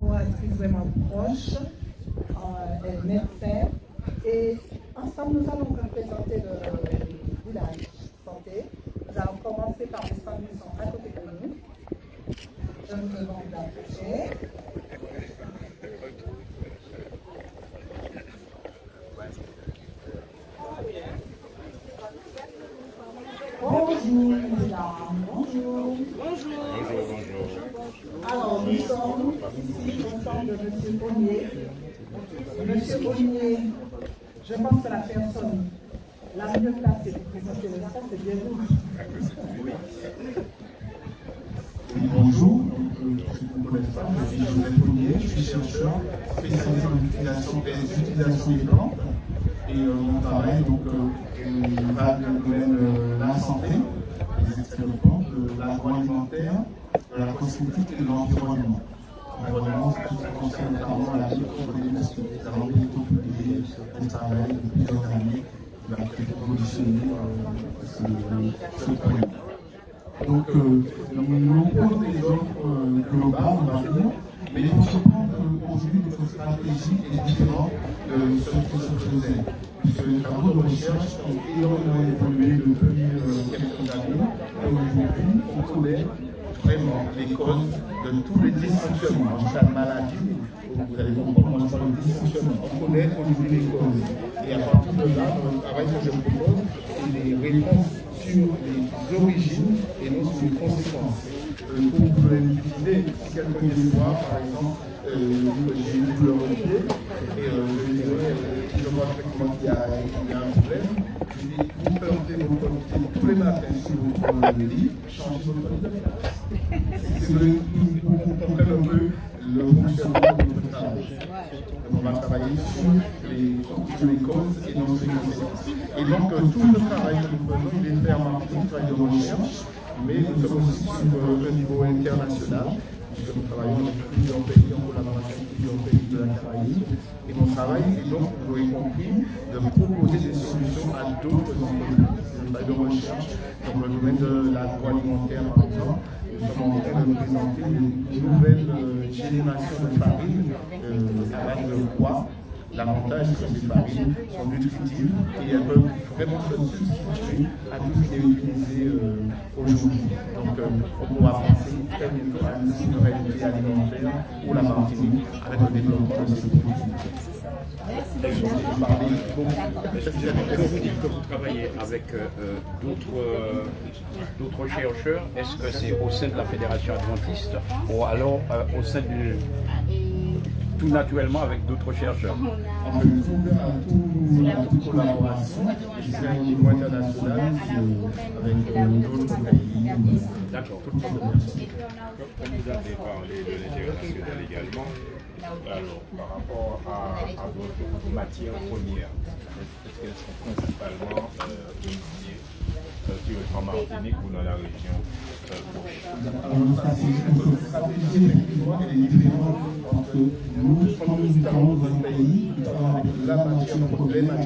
Est vraiment proche, elle est médecin, et ensemble nous allons représenter le village santé. Nous allons commencer par les femmes qui sont à côté de nous. Je vous demande d'approcher. Bonjour, mesdames. Bonjour. Alors, nous sommes ici ensemble de M. Bonnier. Monsieur Bonnier, je pense que la personne la mieux placée pour présenter le sang, c'est bien vous. Bonjour, ceux qui ne me connaissent pas, je suis Joseph Bonnier, je suis chercheur spécialisé en l'utilisation des plantes. Et mon travail va dans le domaine de la santé, des expériences, de l'agroalimentaire, de la cosmétique et de l'environnement. L'environnement, c'est tout ce qui concerne notamment la microbiologie. Nous avons bientôt publié un travail de plusieurs années qui va positionner ce point. Donc, nous posons des offres globales, on va dire, mais il faut comprendre qu'aujourd'hui, notre stratégie est différente de ce qui se faisait. Puisque les travaux de recherche ont énormément évolué depuis quelques années, et aujourd'hui, on connaît vraiment les causes de tous les dysfonctionnements. En chaque maladie, vous allez comprendre, moi je parle de dysfonctionnement. On connaît aujourd'hui les causes. Et à partir de là, le travail que je propose, c'est des réponses sur les origines et non sur les conséquences. Pour vous donner une idée, si quelqu'un vient voir, par exemple, j'ai une douleur au pied, et je dirais, je vois effectivement qu'il y a un problème, je dis, vous plantez votre pied tous les matins sur votre lit, changez votre lit de place. C'est pour qu'on comprenne un peu le fonctionnement de notre travail. On va travailler sur les causes et non sur les conséquences. Et donc, tout le travail que nous faisons, il est fait en marketing, travail de recherche, mais nous sommes aussi sur un niveau international. Nous travaillons dans plusieurs pays, en collaboration avec plusieurs pays de la Caraïbe. Et mon travail est donc, vous l'aurez compris, de proposer des solutions à d'autres entreprises. C'est un travail de recherche dans le domaine de l'agroalimentaire, par exemple. Nous sommes en train de présenter une nouvelle génération de farines à base de bois. L'avantage, c'est que ces farines sont nutritives et elles peuvent vraiment se substituer à tout ce qui est utilisé aujourd'hui. Donc, on pourra penser très bientôt à une souveraineté alimentaire pour la Martinique avec le développement de ces produits. Est-ce que vous travaillez avec d'autres chercheurs? Est-ce que c'est au sein de la Fédération adventiste ou alors au sein du... tout naturellement avec d'autres chercheurs? En fait, nous sommes ouverts à toute collaboration, et c'est au niveau international avec d'autres pays. D'accord. Comme vous avez parlé de l'international également, alors par rapport à vos matières premières, est-ce qu'elles sont principalement domiciliées en Martinique ou dans la région proche? Notre stratégie, effectivement, elle est différente entre nous, comme nous travaillons dans un pays, nous travaillons avec la matière première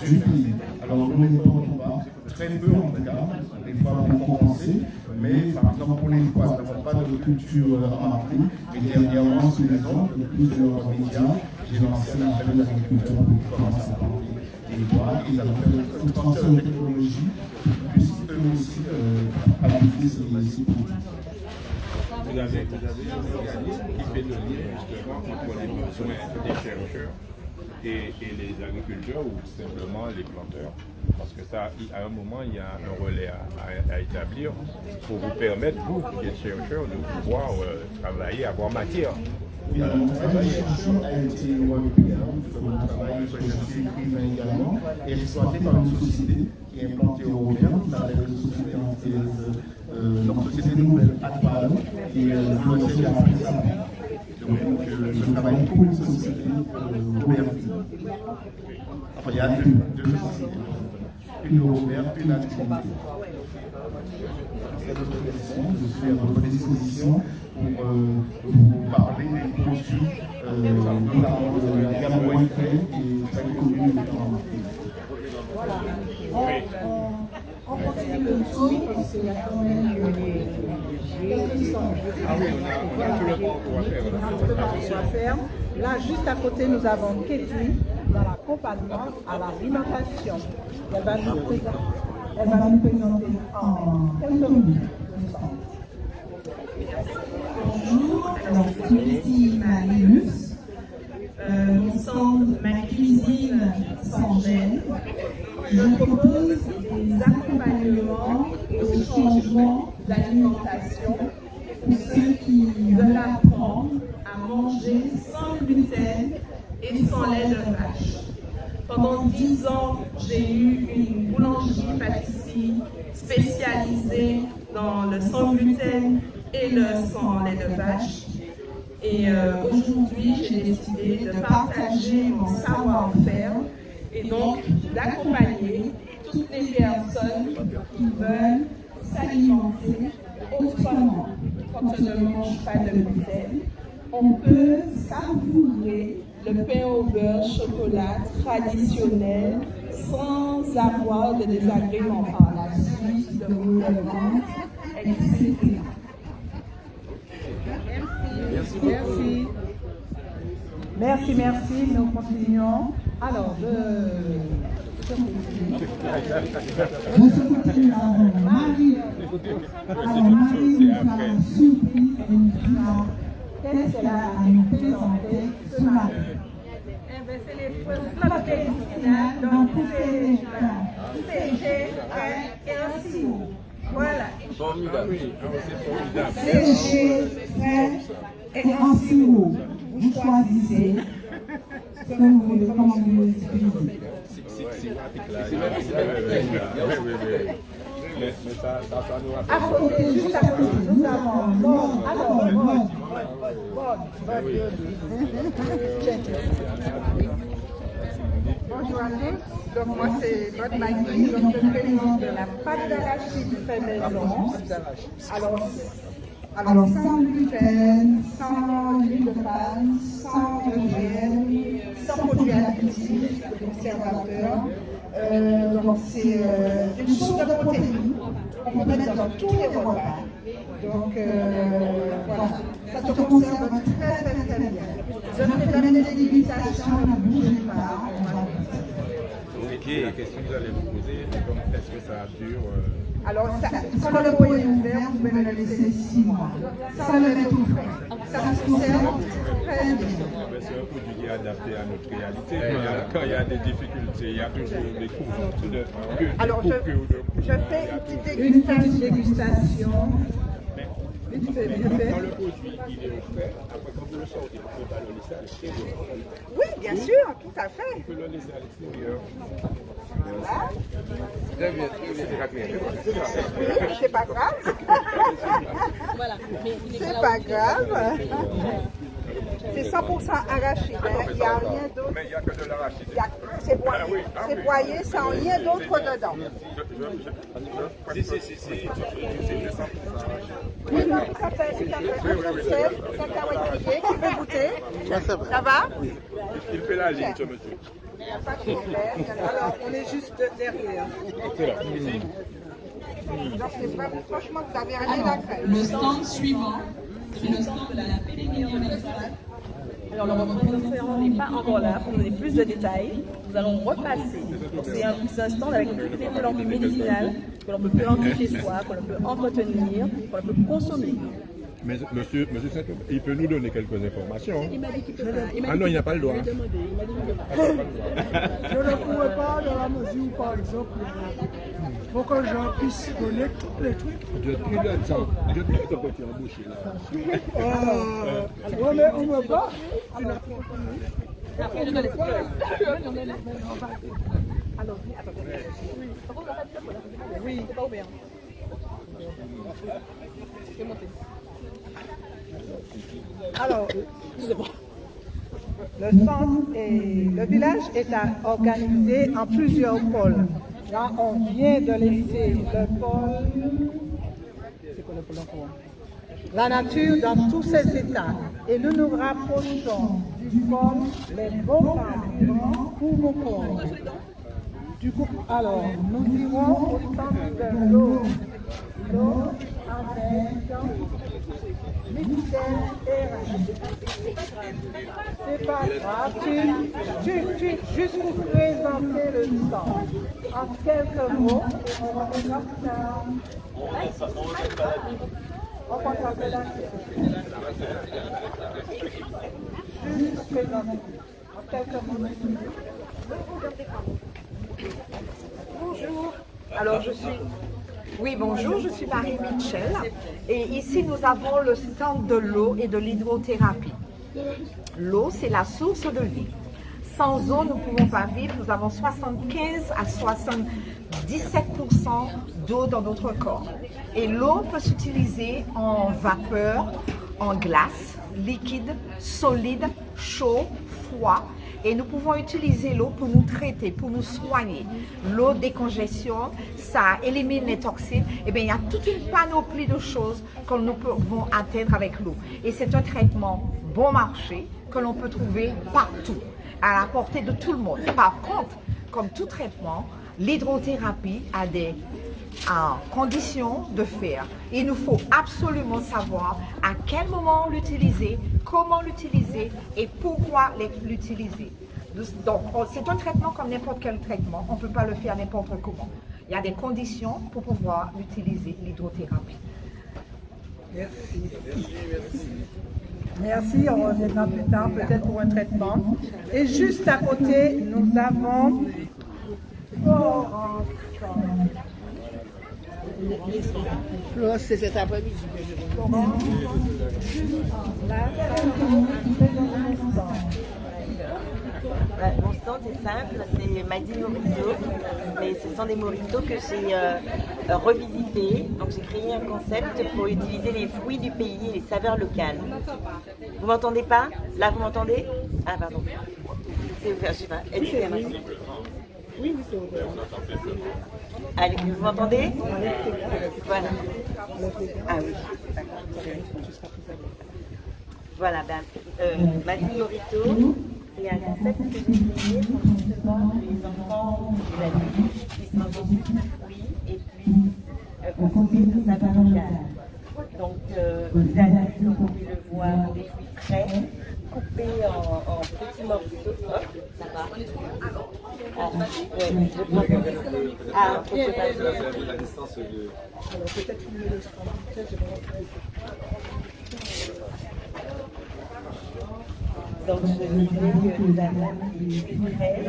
du pays. Alors, nous n'importons pas, très peu en tout cas, des fois pour compenser, mais par exemple pour les pois, nous n'avons pas de culture en Afrique, mais dernièrement, sous l'exemple de plusieurs médias, j'ai lancé un appel aux agriculteurs pour commencer à planter des pois, et ils allons faire un transfert de technologie pour qu'ils puissent eux aussi appliquer ces produits. Vous avez un organisme qui fait le lien justement entre les besoins des chercheurs et les agriculteurs ou simplement les planteurs. Parce que ça, à un moment, il y a un relais à établir pour vous permettre, vous qui êtes chercheurs, de pouvoir travailler, avoir matière. Mon travail chercheur a été repris, mon travail que je suis écrivain également, et exploité par une société qui est implantée au Robert, qui s'appelle la société anglaise, donc société nouvelle Atbal, et le siège à Frisson. Donc je travaille pour une société Robert. Enfin, il y a deux sociétés, une Robert, une Atbal. Je suis à votre disposition pour vous parler des produits, notamment de la gamme Winfrey et très connue en Martinique. Voilà. On continue le tour parce qu'il y a quand même quelques stands. Ah oui, on a tout le parcours à faire. On a tout le parcours à faire. Là, juste à côté, nous avons Katie dans l'accompagnement à l'alimentation. Elle va nous présenter en quelques minutes. Bonjour, alors je suis Marie-Luce. Mon stand Ma cuisine sans gêne. Je propose des accompagnements au changement d'alimentation pour ceux qui veulent apprendre à manger sans gluten et sans lait de vache. Pendant 10 ans, j'ai eu une boulangerie-pâtisserie spécialisée dans le sans gluten et le sans lait de vache. Et aujourd'hui, j'ai décidé de partager mon savoir-faire et donc d'accompagner toutes les personnes qui veulent s'alimenter autrement. Quand on ne mange pas de gluten, on peut savourer le pain au beurre chocolat traditionnel sans avoir de désagréments par la suite, de maux de ventre, etc. Merci. Nous continuons. Alors, de ce côté, nous avons Marie. Alors, Marie nous a surpris et nous dira qu'est-ce qu'elle a à nous présenter ce matin. C'est les plats médicinales, donc c'est léger et aussi. Voilà. Formidable. Léger, frais et en sirop. Vous choisissez ce que vous voulez, comment vous voulez utiliser. Mais ça nous À côté, juste à côté, nous avons Maud. Alors, Maud. Bonjour à tous, donc moi c'est Maud Magui, donc je présente de la pâte d'arachide fait maison. Alors sans gluten, sans huile de palme, sans OGM, sans produits additifs, conservateurs. Donc c'est une source de protéines qu'on peut mettre dans tous les repas. Donc voilà, ça te conserve très bien. Je vais donner des limitations, ne bougez pas. Ok, qu'est-ce que vous allez vous poser? Est-ce que ça dure Alors, quand le pot est ouvert, vous pouvez le laisser 6 mois. Ça le met tout frais. Ça se conserve très bien. C'est un produit qui est adapté à notre réalité. Quand il y a des difficultés, il y a toujours des cours de Alors, je fais Une petite dégustation. vite fait. Quand le produit il est au frais, après quand vous le sortez, vous pouvez pas le laisser à l'extérieur. Oui, bien sûr, tout à fait. Vous pouvez le laisser à l'extérieur. C'est pas grave. C'est pas grave. C'est 100% arachide. Il n'y a rien d'autre. Mais il n'y a que de l'arachide. C'est broyé sans rien d'autre dedans. Si. C'est 100% Oui, non, tout à fait. Sel, cacahuètes grillées, qui veut goûter? Ça va? Il fait la ligne, ce monsieur. Il n'y a pas de problème. Alors, on est juste derrière. C'est là. Donc, c'est pas, franchement, vous avez rien à craindre. Le stand suivant, c'est le stand de la Pellegrino. Alors le représentant n'est pas encore là pour donner plus de détails. Nous allons repasser. C'est un stand avec toutes les plantes médicinales que l'on peut planter chez soi, que l'on peut entretenir, que l'on peut consommer. Mais monsieur Saint-Claude, il peut nous donner quelques informations. Ah non, il n'a pas le droit. Je ne pourrais pas dans la mesure où, par exemple, il faut que je puisse donner tous les trucs. Je te donne ça. Je te donne ton petit embouché là. On me bat. Après, je te laisse. Alors, Oui, c'est pas ouvert. C'est monté. Alors, le centre et le village est organisé en plusieurs pôles. Là, on vient de laisser le pôle. C'est quoi le pôle encore? La nature dans tous ses états. Et nous nous rapprochons du pôle les beaux carburants pour nos corps. Du coup, alors, nous irons au stand de l'eau. L'eau avec Michel et Rachel. C'est pas grave, juste pour présenter le stand. En quelques mots, on va voir ça. On va faire la juste pour présenter. En quelques mots. Bonjour. Alors bonjour, je suis Marie Michel et ici nous avons le stand de l'eau et de l'hydrothérapie. L'eau, c'est la source de vie. Sans eau, nous ne pouvons pas vivre. Nous avons 75 à 77% d'eau dans notre corps. Et l'eau peut s'utiliser en vapeur, en glace, liquide, solide, chaud, froid. Et nous pouvons utiliser l'eau pour nous traiter, pour nous soigner. L'eau décongestionne, ça élimine les toxines. Et bien, il y a toute une panoplie de choses que nous pouvons atteindre avec l'eau. Et c'est un traitement bon marché que l'on peut trouver partout, à la portée de tout le monde. Par contre, comme tout traitement, l'hydrothérapie a des conditions de faire. Il nous faut absolument savoir à quel moment l'utiliser, comment l'utiliser et pourquoi l'utiliser. Donc, c'est un traitement comme n'importe quel traitement. On ne peut pas le faire n'importe comment. Il y a des conditions pour pouvoir utiliser l'hydrothérapie. Merci. Merci, on reviendra plus tard, peut-être pour un traitement. Et juste à côté, nous avons Florence, c'est cet après-midi. Mon stand c'est simple, c'est Maddy Mojito, mais ce sont des mojitos que j'ai revisités. Donc j'ai créé un concept pour utiliser les fruits du pays et les saveurs locales. Vous m'entendez pas? Là vous m'entendez? Ah pardon. C'est ouvert, je sais pas. Oui, c'est ouvert. Allez, vous m'entendez? Voilà. Ah oui, voilà, Maddy Mojito, c'est un concept que j'ai créé pour justement que les enfants ou les adultes puissent manger plus de fruits et puissent consommer de saveurs locales. Donc, les adultes, comme vous pouvez le voir, des fruits frais, coupés en petits morceaux. Hop, ça va. Ah, ouais, je prends ça. Ah, faut que la distance de... Alors, peut-être filmer le stand. Donc je disais que nous avons des frais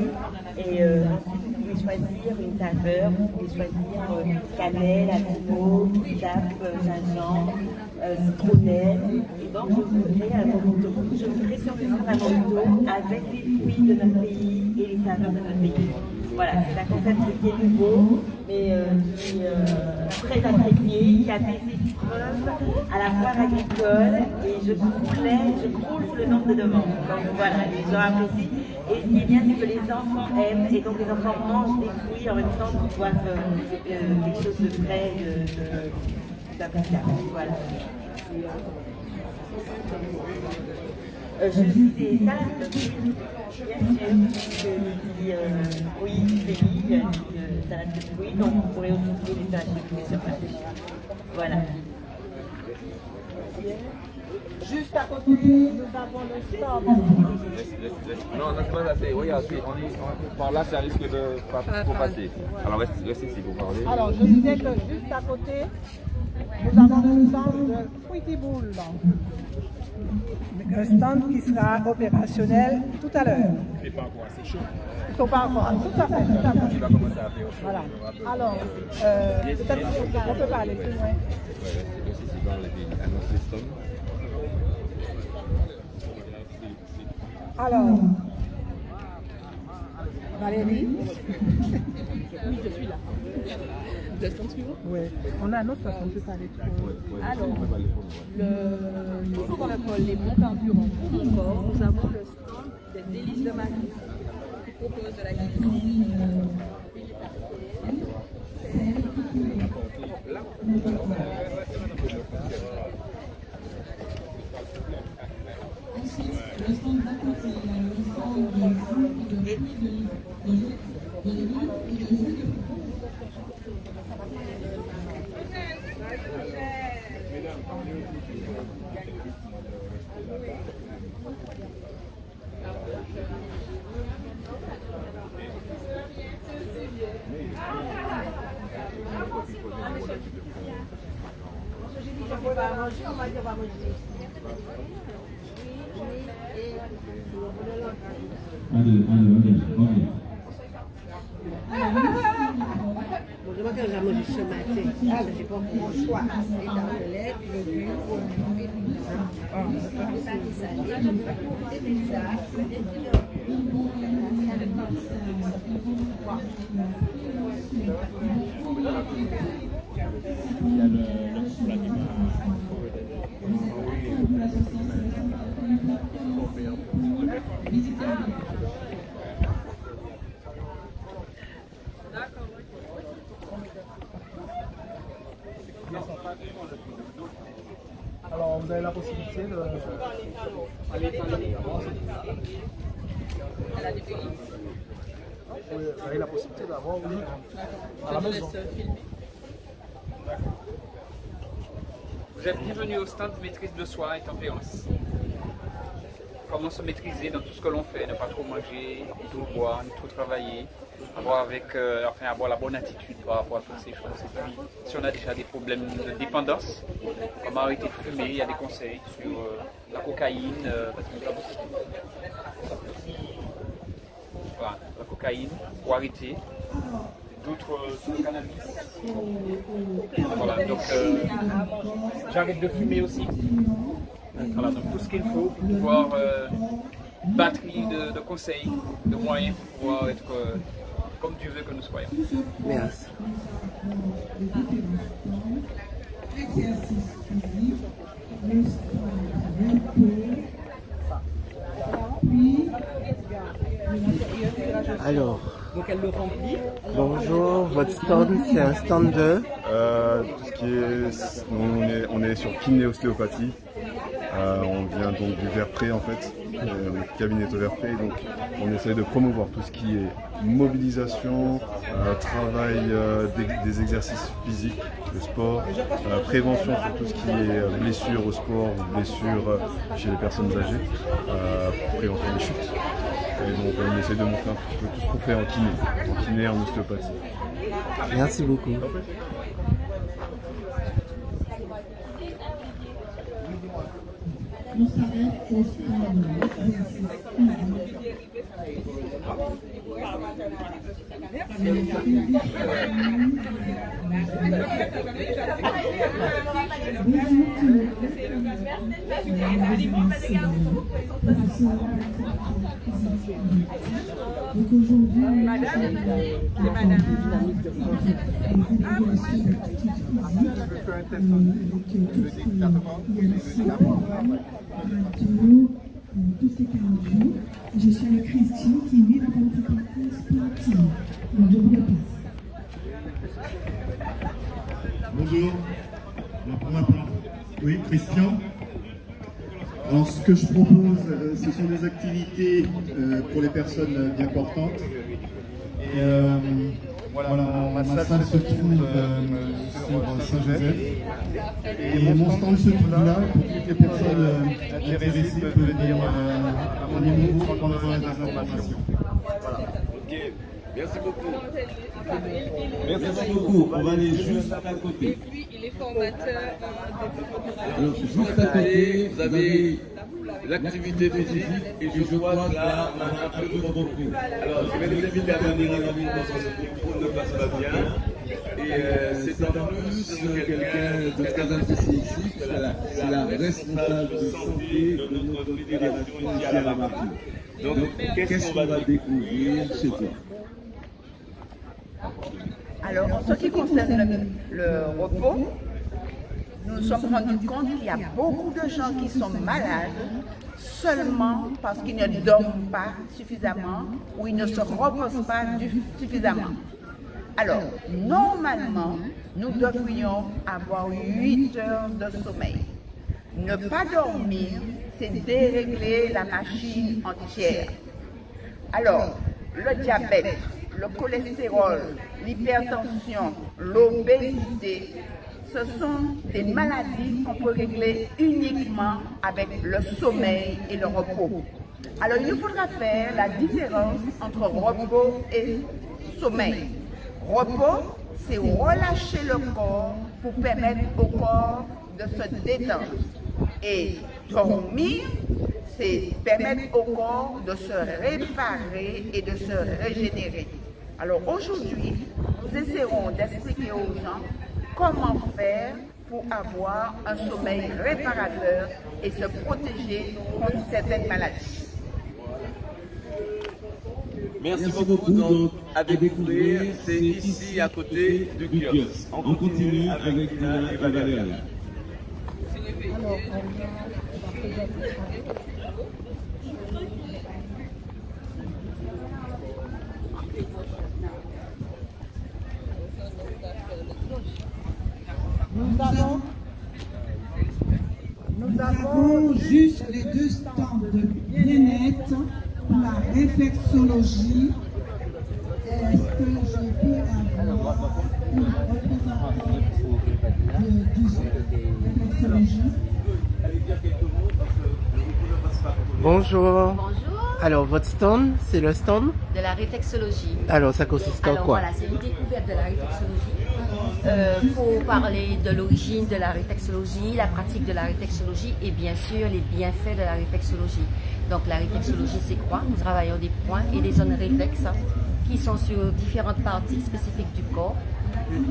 et ensuite vous pouvez choisir une saveur, vous pouvez choisir cannelle, abricot, bisape, gingembre, citronnelle. Et donc je vous crée un mojito, je vous crée sur mesure un mojito avec les fruits de notre pays et les saveurs de notre pays. Voilà, c'est un concept qui est nouveau, mais qui est très apprécié, qui a fait ses preuves à la foire agricole et je croule sous le nombre de demandes. Donc voilà, les gens apprécient. Et ce qui est bien, c'est que les enfants aiment et donc les enfants mangent des fruits en même temps qu'ils boivent quelque chose de frais, d'appréciable. Voilà. Je suis des salades de fruits, bien sûr, oui, pays, salade de fruits, donc vous pourrez aussi trouver des salades de fruits sur place. Voilà. Juste à côté, nous avons le stand. Non, c'est pas assez. Regarde, par là, ça risque de pas passer. Alors, restez ici pour parler. Alors, je disais que juste à côté, nous avons le stand de Fruity Boule. Un stand qui sera opérationnel tout à l'heure. Il ne fait pas encore assez chaud. Il ne faut pas encore. Tout à fait, tout à fait. Il va commencer à faire chaud. Voilà. Alors, peut-être on peut parler plus loin. Restez ici dans le stand. Alors, Valérie. Oui, je suis là. Le stand suivant? Oui. On annonce parce qu'on ne peut pas aller trop. Alors, toujours dans le pôle les bons carburants pour mon corps, nous avons le stand des délices de Marie qui propose de la cuisine Ensuite, le stand d'à côté, il y a le stand de Bon, je m'attends à manger ce matin. Ah, j'ai pas mon choix. Les tartelettes, le but, Alors, vous avez la possibilité de... Vous avez la possibilité d'avoir à la maison. Vous êtes bienvenue au stand maîtrise de soi et tempérance. Comment se maîtriser dans tout ce que l'on fait, ne pas trop manger, ne trop boire, ne trop travailler, avoir la bonne attitude par rapport à toutes ces choses. Et puis, si on a déjà des problèmes de dépendance, comme arrêter de fumer, il y a des conseils sur la cocaïne, voilà, la cocaïne, pour arrêter, d'autres sur le cannabis. Voilà, donc j'arrête de fumer aussi. Voilà, donc tout ce qu'il faut pour pouvoir batterie de conseils, de moyens pour pouvoir être comme Dieu veut que nous soyons. Merci. Alors, donc elle le remplit. Bonjour, votre stand c'est un stand de tout ce qui est, on est sur kiné ostéopathie. On vient donc du Verpré en fait, le cabinet au Verpré, donc on essaie de promouvoir tout ce qui est mobilisation, travail des exercices physiques, le sport, prévention sur tout ce qui est blessures au sport ou blessures chez les personnes âgées, prévention des chutes. Et donc on essaie de montrer un peu tout ce qu'on fait en kiné, en ostéopathie. Merci beaucoup. Donc aujourd'hui, je suis avec Christian qui vit dans une pratique sportive. Donc je vous le passe. Bonjour, oui, Christian. Alors ce que je propose, ce sont des activités pour les personnes bien portantes. Et voilà, ma salle se trouve sur Saint-Joseph. Et mon stand se trouve là pour toutes les personnes intéressées peuvent venir à mon niveau prendre des informations. Voilà. Ok, merci beaucoup. Merci beaucoup. On va aller juste à côté. Et puis, il est formateur Alors, juste à côté, vous avez l'activité physique et je crois que là, on a un peu beaucoup. Alors, je vais vous inviter à venir rapidement sur ce micro, ne passe pas bien. Et c'est en plus quelqu'un de très apprécié ici, c'est la responsable de santé de notre fédération ici à la Martine. Donc, qu'est-ce qu'on va découvrir chez toi? Alors, en ce qui concerne le repos, nous nous sommes rendus compte qu'il y a beaucoup de gens qui sont malades seulement parce qu'ils ne dorment pas suffisamment ou ils ne se reposent pas suffisamment. Alors, normalement, nous devrions avoir 8 heures de sommeil. Ne pas dormir, c'est dérégler la machine entière. Alors, le diabète, le cholestérol, l'hypertension, l'obésité, ce sont des maladies qu'on peut régler uniquement avec le sommeil et le repos. Alors il nous faudra faire la différence entre repos et sommeil. Repos, c'est relâcher le corps pour permettre au corps de se détendre. Et dormir, c'est permettre au corps de se réparer et de se régénérer. Alors aujourd'hui, nous essaierons d'expliquer aux gens comment faire pour avoir un sommeil réparateur et se protéger contre certaines maladies. Merci beaucoup. Donc, à découvrir, c'est ici à côté du kiosque. On continue avec Nina et Valérie. Nous avons juste les deux stands de bien-être pour la réflexologie. Est-ce que je peux avoir une représentante du réflexologie? Bonjour. Bonjour. Alors, votre stand, c'est le stand De la réflexologie. Alors, ça consiste en quoi? Voilà, c'est une découverte de la réflexologie. Pour parler de l'origine de la réflexologie, la pratique de la réflexologie et bien sûr les bienfaits de la réflexologie. Donc la réflexologie, c'est quoi? Nous travaillons des points et des zones réflexes qui sont sur différentes parties spécifiques du corps.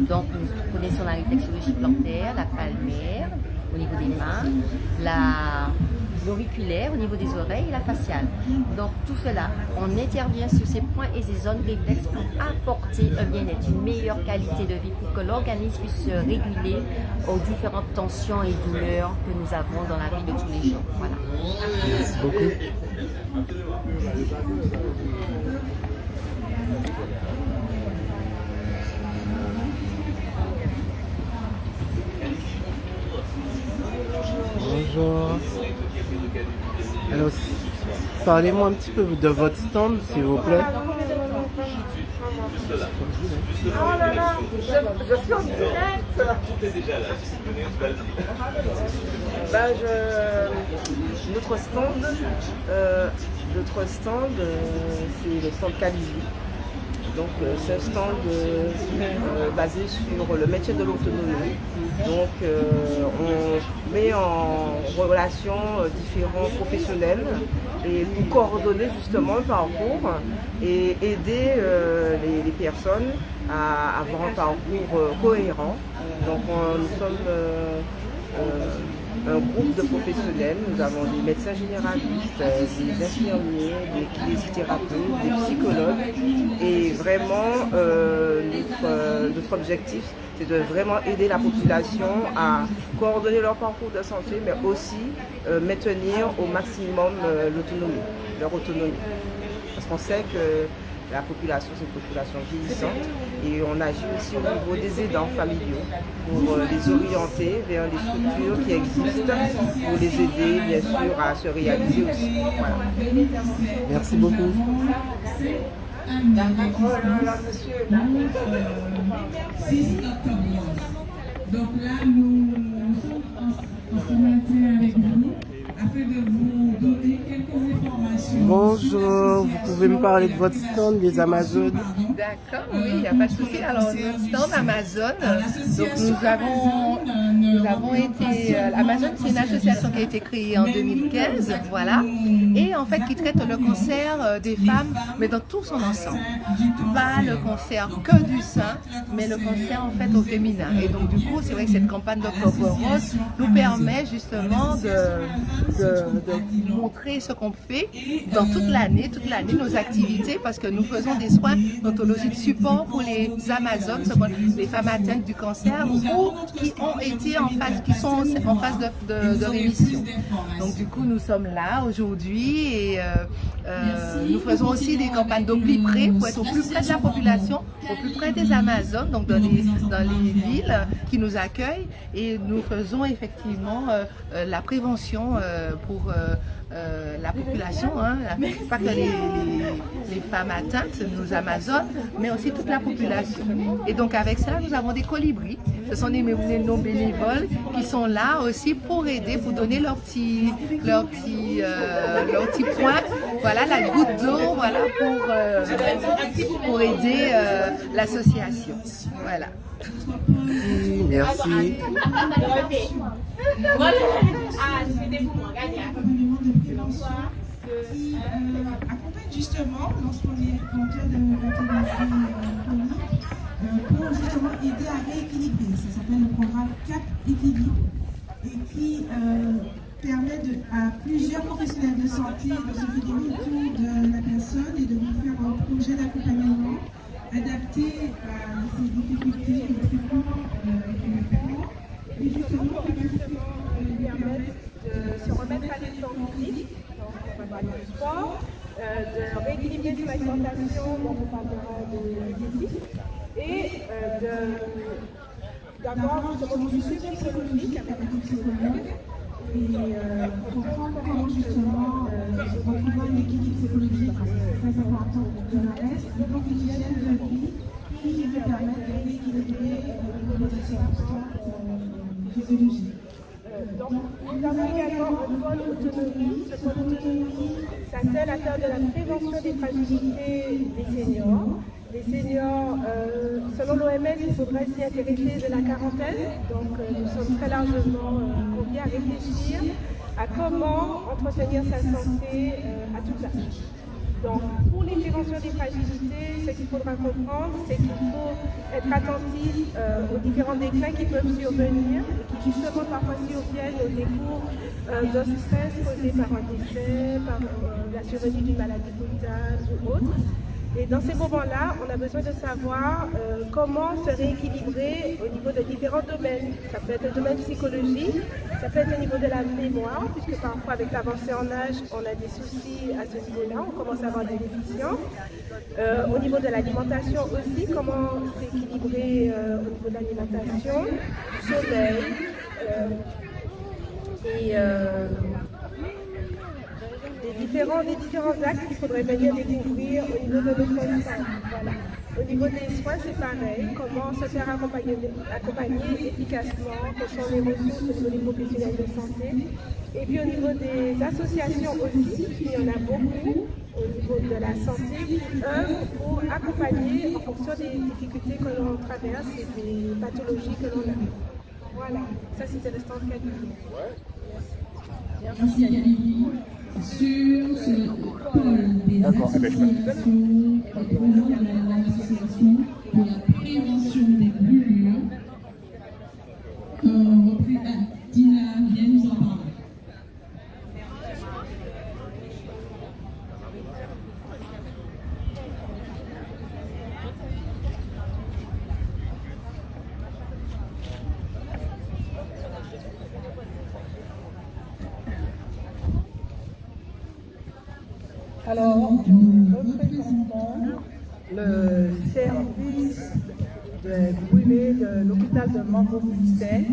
Donc nous connaissons la réflexologie plantaire, la palmaire au niveau des mains, l'auriculaire au niveau des oreilles et la faciale. Donc tout cela, on intervient sur ces points et ces zones réflexes pour apporter un bien-être, une meilleure qualité de vie pour que l'organisme puisse se réguler aux différentes tensions et douleurs que nous avons dans la vie de tous les jours. Voilà. Merci beaucoup. Bonjour. Alors, parlez-moi un petit peu de votre stand, s'il vous plaît. Oh là là, je suis en direct. Tout est déjà là. Notre stand, c'est le stand Calivi. Donc c'est un stand basé sur le métier de l'autonomie. Donc on met en relation différents professionnels et pour coordonner justement le parcours et aider les personnes à avoir un parcours cohérent. Donc nous sommes un groupe de professionnels, nous avons des médecins généralistes, des infirmiers, des kinésithérapeutes, des psychologues et vraiment notre objectif c'est de vraiment aider la population à coordonner leur parcours de santé mais aussi maintenir au maximum leur autonomie. Parce qu'on sait que la population, c'est une population vieillissante et on agit aussi au niveau des aidants familiaux pour les orienter vers les structures qui existent pour les aider bien sûr à se réaliser aussi. Voilà. Merci beaucoup. Donc là, nous sommes en maintien avec vous afin de vous donner quelques informations. Bonjour, vous pouvez me parler de votre stand, les Amazones? D'accord, oui, il n'y a pas de souci. Alors, notre stand Amazon, donc nous avons été... Amazon, c'est une association qui a été créée en 2015, voilà, et en fait qui traite le cancer des femmes, mais dans tout son ensemble. Pas le cancer que du sein, mais le cancer en fait au féminin. Et donc du coup, c'est vrai que cette campagne d'Octobre Rose nous permet justement de montrer ce qu'on fait dans toute l'année nos activités, parce que nous faisons des soins d'ontologie de support pour les Amazones, les femmes atteintes du cancer ou qui ont été qui sont en phase de rémission. Donc du coup, nous sommes là aujourd'hui et nous faisons aussi des campagnes d'au plus près pour être au plus près de la population, au plus près des Amazones, donc dans les villes qui nous accueillent, et nous faisons effectivement la prévention la population, hein, pas que les femmes atteintes, nos Amazones, mais aussi toute la population. Et donc avec ça, nous avons des colibris. Ce sont nos bénévoles qui sont là aussi pour aider, pour donner leur petit point, voilà, la goutte d'eau, voilà, pour aider l'association. Voilà. Merci. Accompagne justement lorsqu'on est volontaire de pour justement aider à rééquilibrer. Ça s'appelle le programme CAP Équilibre et qui permet à plusieurs professionnels de santé de se fédérer autour de la personne et de lui faire un projet d'accompagnement adapté à ses difficultés, au traitement et justement lui permettre de se remettre à l'effort physique, donc on va parler du sport, de rééquilibrer son alimentation, donc on parlera de diététique, et d'avoir justement du suivi psychologique avec un psychologue et comprendre comment justement retrouver un équilibre psychologique très important pour le reste, donc une hygiène de vie qui va permettre de rééquilibrer le système physiologique. Donc, nous avons également un pôle autonomie. Ce pôle autonomie s'attelle à faire de la prévention des fragilités des seniors. Les seniors, selon l'OMS, il faudrait s'y intéresser de la quarantaine. Donc, nous sommes très largement conviés à réfléchir à comment entretenir sa santé à tout âge. Donc, pour les préventions des fragilités, ce qu'il faudra comprendre, c'est qu'il faut être attentif aux différents déclins qui peuvent survenir et qui justement parfois surviennent au décours d'un stress causé par un décès, par la survenue d'une maladie brutale ou autre. Et dans ces moments-là, on a besoin de savoir comment se rééquilibrer au niveau de différents domaines. Ça peut être le domaine psychologique, ça peut être au niveau de la mémoire, puisque parfois avec l'avancée en âge, on a des soucis à ce niveau-là, on commence à avoir des déficiences. Au niveau de l'alimentation aussi, comment s'équilibrer au niveau de l'alimentation, du sommeil et des différents axes qu'il faudrait venir découvrir au niveau de notre santé. Voilà. Au niveau des soins, c'est pareil. Comment se faire accompagner efficacement, quelles sont les ressources au niveau des professionnels de santé. Et puis au niveau des associations aussi, il y en a beaucoup au niveau de la santé qui œuvrent pour accompagner en fonction des difficultés que l'on traverse et des pathologies que l'on a. Voilà, ça c'était le stand cabinet. Merci Camille. Sur ce pôle des associations, l'association pour la prévention des brûlures, Dina vient nous en parler. Alors, nous représentons le service de brûlés de l'hôpital de Mambo-Musset.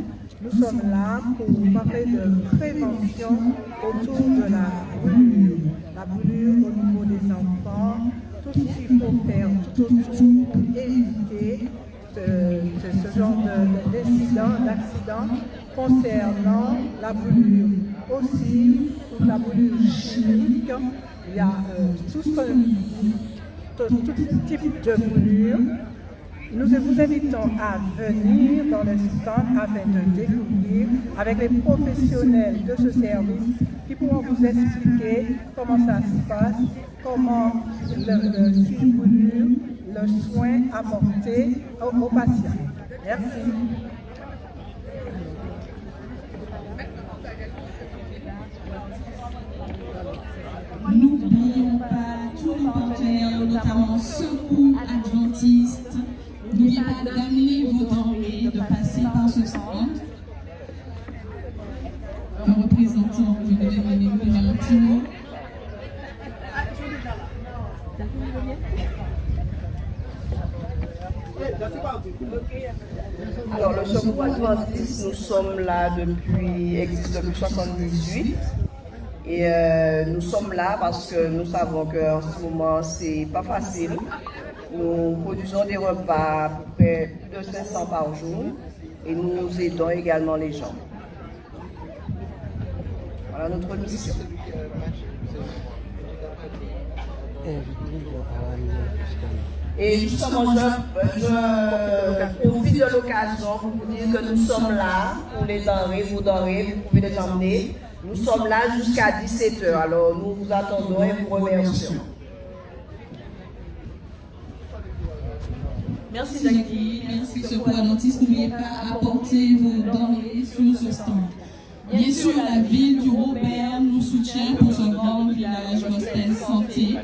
Nous sommes là pour parler de prévention autour de la brûlure. La brûlure au niveau des enfants, tout ce qu'il faut faire tout autour pour éviter ce genre d'incident, d'accident concernant la brûlure. Aussi, pour la brûlure chimique, il y a tout type de brûlure. Nous vous invitons à venir dans le stand afin de découvrir avec les professionnels de ce service qui pourront vous expliquer comment ça se passe, comment le brûlure, le soin apporté aux patients. Merci. N'oublions pas tous les partenaires, notamment Secours Adventiste. N'oubliez pas d'amener vos denrées, de passer par ce stand. Un représentant, vous devez venir faire un petit mot. Alors, le Secours Adventiste, nous sommes là depuis 1978. Et nous sommes là parce que nous savons qu'en ce moment, c'est pas facile. Nous produisons des repas à peu près plus de 500 par jour et nous aidons également les gens. Voilà notre mission. Et justement, je profite de l'occasion pour vous dire que nous sommes là pour les denrées, vous pouvez les emmener. Nous sommes là jusqu'à 17 h. Alors nous vous attendons et vous remercions. Merci Jackie, merci Secours Adventiste. N'oubliez pas d'apporter vos denrées sur ce stand. Bien sûr, la ville du Robert nous soutient pour ce grand village gospel santé.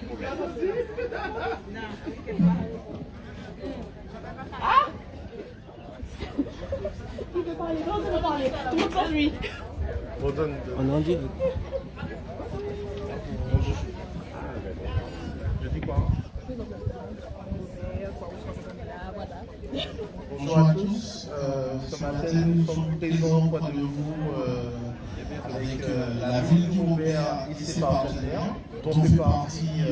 On en dit. Je dis quoi? Bonjour à tous. Ce matin, nous sommes présents auprès de vous avec la ville du Robert et ses partenaires, dont fait partie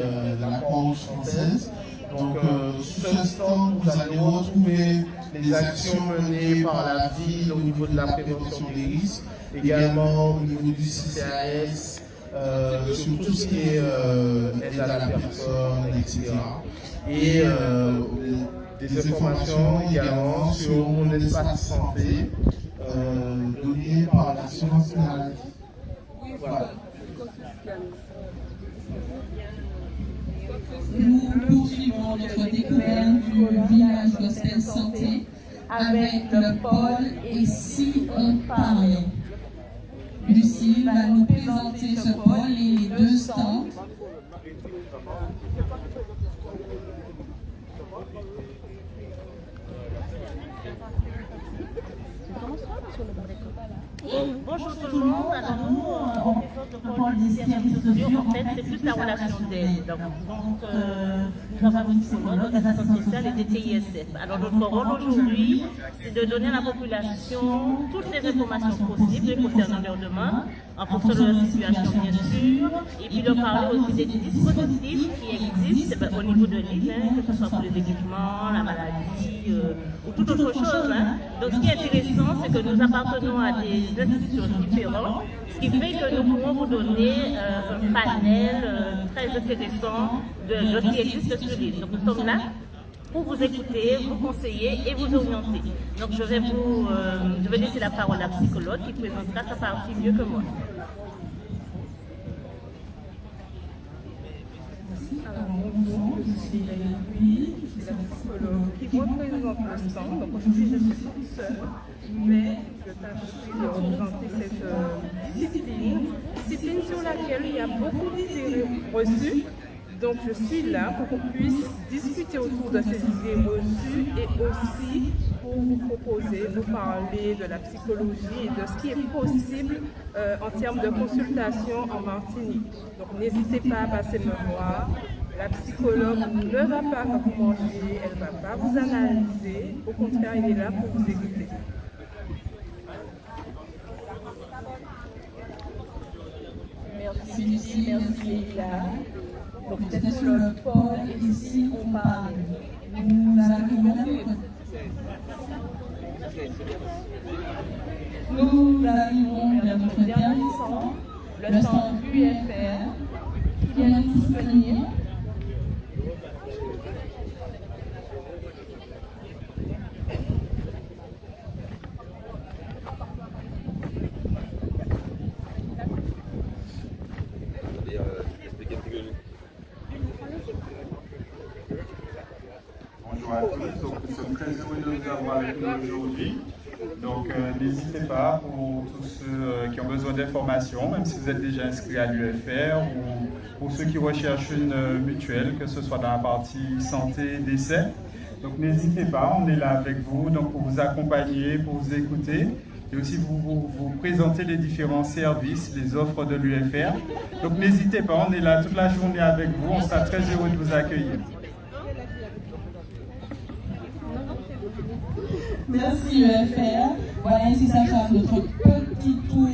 la Croix-Rouge française. Donc, sur ce stand, vous allez retrouver les actions menées par la ville au niveau de la prévention des risques, également au niveau du CCAS, sur tout ce qui est aide à la personne, etc. Et des informations également sur mon espace santé donné par l'assurance maladie. Voilà. Nous poursuivons notre découverte du village gospel santé avec le pôle Et si on parlait. Lucie va nous présenter ce pôle et les deux stands. Bonjour tout le monde. Alors nous, on présente le pôle des services sociaux. En fait, c'est plus la relation d'aide. Donc, nous avons une psychologue, des assistants sociaux et des TISF. Alors notre rôle aujourd'hui, c'est de donner à la population toutes les informations possibles concernant leurs demandes, en fonction de leur situation bien sûr, et puis de parler aussi des dispositifs qui existent au niveau de l'île, que ce soit pour les équipements, la maladie ou toute autre chose. Donc ce qui est intéressant, c'est que nous appartenons à des institutions différentes, ce qui fait que nous pouvons vous donner un panel très intéressant de ce qui existe sur l'île. Donc nous sommes là pour vous écouter, vous conseiller et vous orienter. Donc je vais laisser la parole à la psychologue qui présentera sa partie mieux que moi. Alors bonjour, je suis Valérie, je suis la psychologue qui représente le stand. Donc aujourd'hui je suis toute seule, mais je tâche de représenter cette discipline sur laquelle il y a beaucoup d'idées reçues. Donc je suis là pour qu'on puisse discuter autour de ces idées reçues et aussi pour vous proposer, vous parler de la psychologie et de ce qui est possible en termes de consultation en Martinique. Donc n'hésitez pas à passer me voir. La psychologue ne va pas vous manger, elle ne va pas vous analyser. Au contraire, elle est là pour vous écouter. Merci Lucie, merci Léla. Donc c'est sur le pôle Et si on parlait. Nous arrivons vers notre dernier stand, le stand UFR, qui vient nous soutenir. Bonjour à tous, donc nous sommes très heureux de vous avoir avec nous aujourd'hui. Donc n'hésitez pas pour tous ceux qui ont besoin d'informations, même si vous êtes déjà inscrits à l'UFR ou pour ceux qui recherchent une mutuelle, que ce soit dans la partie santé, décès. Donc n'hésitez pas, on est là avec vous donc, pour vous accompagner, pour vous écouter et aussi vous présenter les différents services, les offres de l'UFR. Donc n'hésitez pas, on est là toute la journée avec vous, on sera très heureux de vous accueillir. Merci UFR. Voilà, ainsi s'achève notre petit tour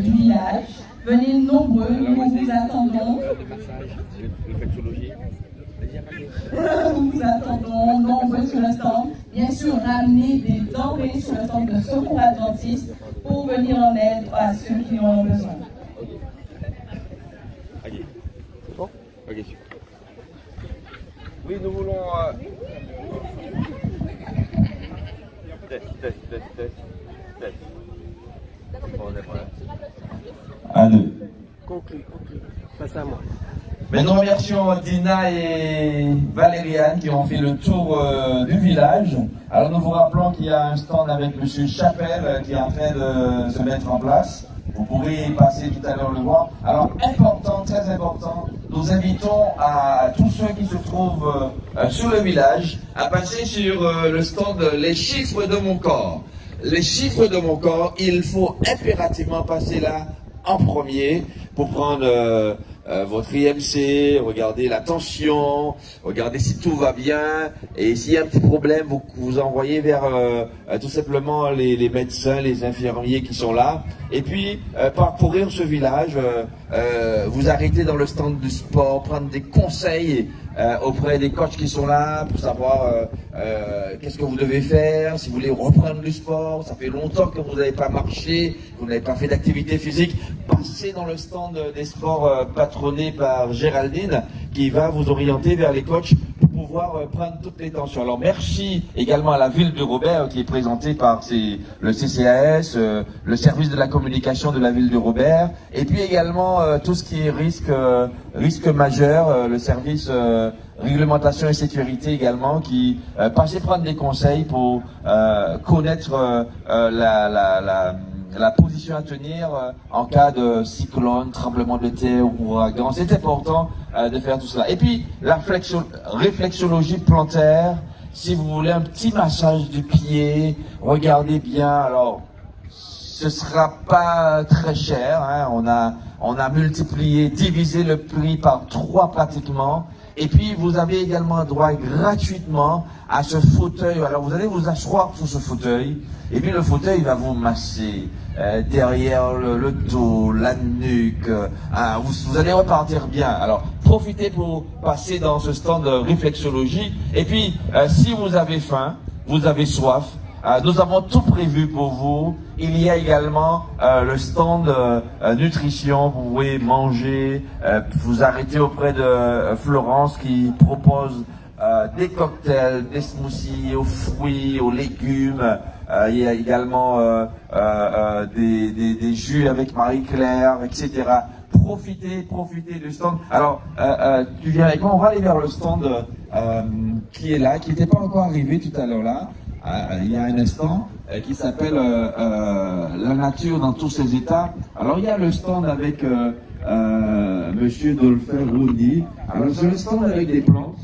du village. Venez nombreux, nous vous attendons. Nous vous attendons nombreux sur le stand. Bien sûr, ramenez des denrées sur le stand de Secours Adventiste pour venir en aide à ceux qui en ont besoin. Bon. Ok, super. Oui, nous voulons... Test. On est prêt. Un, deux. Conclu. Face à moi. Mais nous remercions Dina et Valériane qui ont fait le tour du village. Alors nous vous rappelons qu'il y a un stand avec M. Chapelle qui est en train de se mettre en place. Vous pourrez passer tout à l'heure le voir. Alors important, très important, nous invitons à tous ceux qui se trouvent sur le village à passer sur le stand Les chiffres de mon corps. Les chiffres de mon corps, il faut impérativement passer là en premier pour prendre votre IMC, regardez la tension, regardez si tout va bien, et s'il y a un petit problème, vous envoyez vers tout simplement les médecins, les infirmiers qui sont là. Et puis, parcourir ce village, vous arrêtez dans le stand du sport, prendre des conseils auprès des coachs qui sont là pour savoir qu'est-ce que vous devez faire, si vous voulez reprendre du sport, ça fait longtemps que vous n'avez pas marché, que vous n'avez pas fait d'activité physique, passez dans le stand des sports patronné par Géraldine qui va vous orienter vers les coachs pour pouvoir prendre toutes les tensions. Alors merci également à la ville de Robert qui est présentée par le CCAS, le service de la communication de la ville de Robert, et puis également tout ce qui est risque majeur, le service réglementation et sécurité également qui passait prendre des conseils pour connaître la position à tenir en cas de cyclone, tremblement de terre ou ouragan. C'est important de faire tout cela. Et puis, la réflexologie plantaire, si vous voulez un petit massage du pied, regardez bien. Alors, ce sera pas très cher, hein. On a multiplié, divisé le prix par 3 pratiquement. Et puis, vous avez également droit gratuitement à ce fauteuil. Alors, vous allez vous asseoir sur ce fauteuil. Et puis, le fauteuil va vous masser derrière le dos, la nuque. Vous allez repartir bien. Alors, profitez pour passer dans ce stand de réflexologie. Et puis, si vous avez faim, vous avez soif, nous avons tout prévu pour vous. Il y a également le stand nutrition. Vous pouvez manger, vous arrêtez auprès de Florence qui propose des cocktails, des smoothies aux fruits, aux légumes. Il y a également des jus avec Marie-Claire, etc. Profitez du stand. Alors, tu viens avec moi, on va aller vers le stand qui est là, qui n'était pas encore arrivé tout à l'heure là. Il y a un instant qui s'appelle La nature dans tous ses états. Alors il y a le stand avec Monsieur Dolphin Roudy. Alors c'est le stand avec des plantes,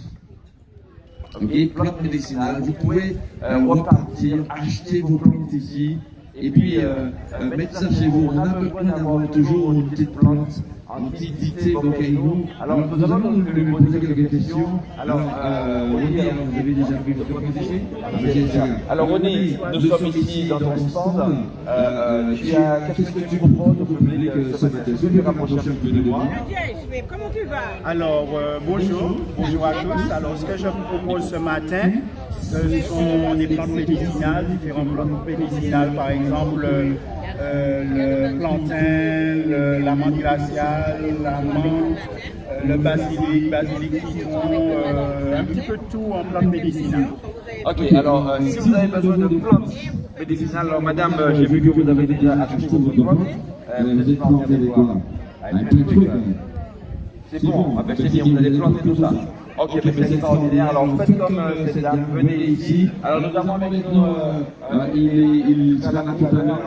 plantes médicinales. Vous pouvez repartir, acheter vos plantes ici et puis mettre ça chez vous. On a besoin d'avoir toujours une petite plante, une petite dictée avec nous. Alors nous allons lui poser quelques questions. Alors Ronny, vous avez déjà pris votre plante ici? Alors Ronny, nous sommes ici dans ton stand. Qu'est-ce que tu proposes au public ce matin? Est-ce que tu rapproches un peu de moi? Comment tu vas? Alors bonjour à tous. Alors ce que je propose ce matin, ce sont des plantes médicinales, différentes plantes médicinales, par exemple le plantain, l'amande glaciale, la menthe, le basilic citron, un petit peu de tout en plantes médicinales. Ok, alors si vous avez besoin de plantes médicinales, alors madame, j'ai vu que vous avez déjà acheté vos plantes. Vous êtes planté avec quoi? Avec plein de trucs. C'est bon, c'est bien, vous allez planter tout ça. Ok, mais c'est extraordinaire. Alors faites comme cette dame, venez ici. Alors nous avons avec nous, il sera là tout à l'heure,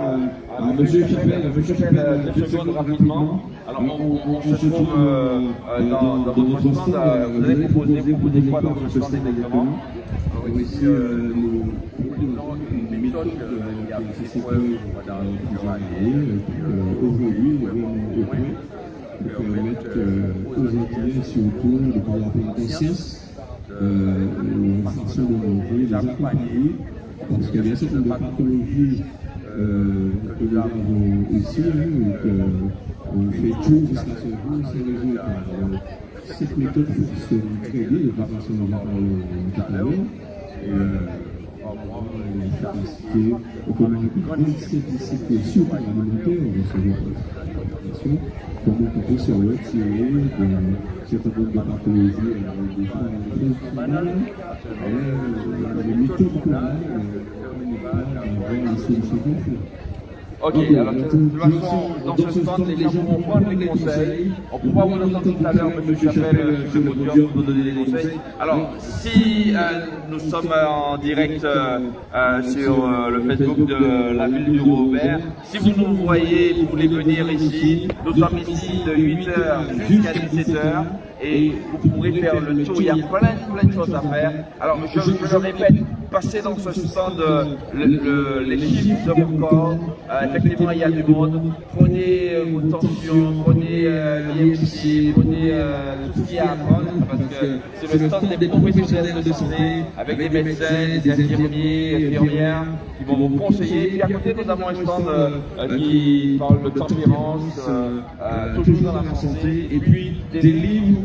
Monsieur Chapelle, deux secondes rapidement. Alors on se trouve dans votre stand, vous allez proposer quoi dans votre stand exactement? Alors ici, une méthode qui a fait ses preuves dans aujourd'hui, pour permettre aux Antillais surtout de parler à la conscience, la façon de manger, les accompagner, parce qu'il y a certaines pathologies nous avons ici, on fait tout jusqu'à ce jour, c'est résolu par cette méthode fonctionne très bien, de par façon on va parler tout à l'heure. L'efficacité, comment cette sur parlementaire, on va savoir l'information, comment on peut se retirer de certains groupes de pathologies, des femmes, les méthodes qu'on a, avoir une solution concrète. Ok, alors de toute façon, dans ce stand, les gens pourront prendre les conseils. On pourra vous entendre tout à l'heure, M. Chapelle, sur le podium pour donner des conseils. Alors, si nous sommes en direct sur le Facebook de la ville du Robert, si vous nous voyez, vous voulez venir ici, nous sommes ici de 8h jusqu'à 17h. Et vous pourrez faire le tour, il y a plein de choses à faire. Alors je le répète, passez dans ce stand les chiffres de vos corps, effectivement il y a du monde, prenez vos tensions, prenez l'IMC, prenez tout ce qu'il y a à prendre, parce que c'est le stand des professionnels de santé, avec des médecins, des infirmiers, infirmières, qui vont vous conseiller. Puis à côté nous avons un stand qui parle de tempérance, toujours dans la santé, et puis des livres,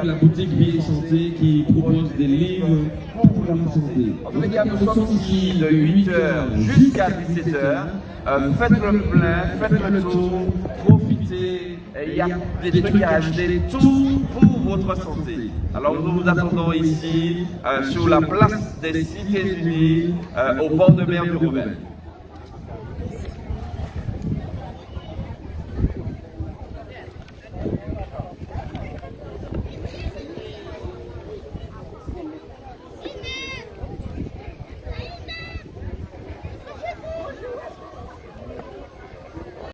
la boutique Vie et Santé qui propose des livres pour la santé. En tous les cas, nous sommes ici de 8h jusqu'à 17h. Faites le plein, faites le tour, profitez. Il y a des trucs à acheter, tout pour votre santé. Alors nous vous attendons ici sur la place des Cités Unies, au bord de mer du Robert.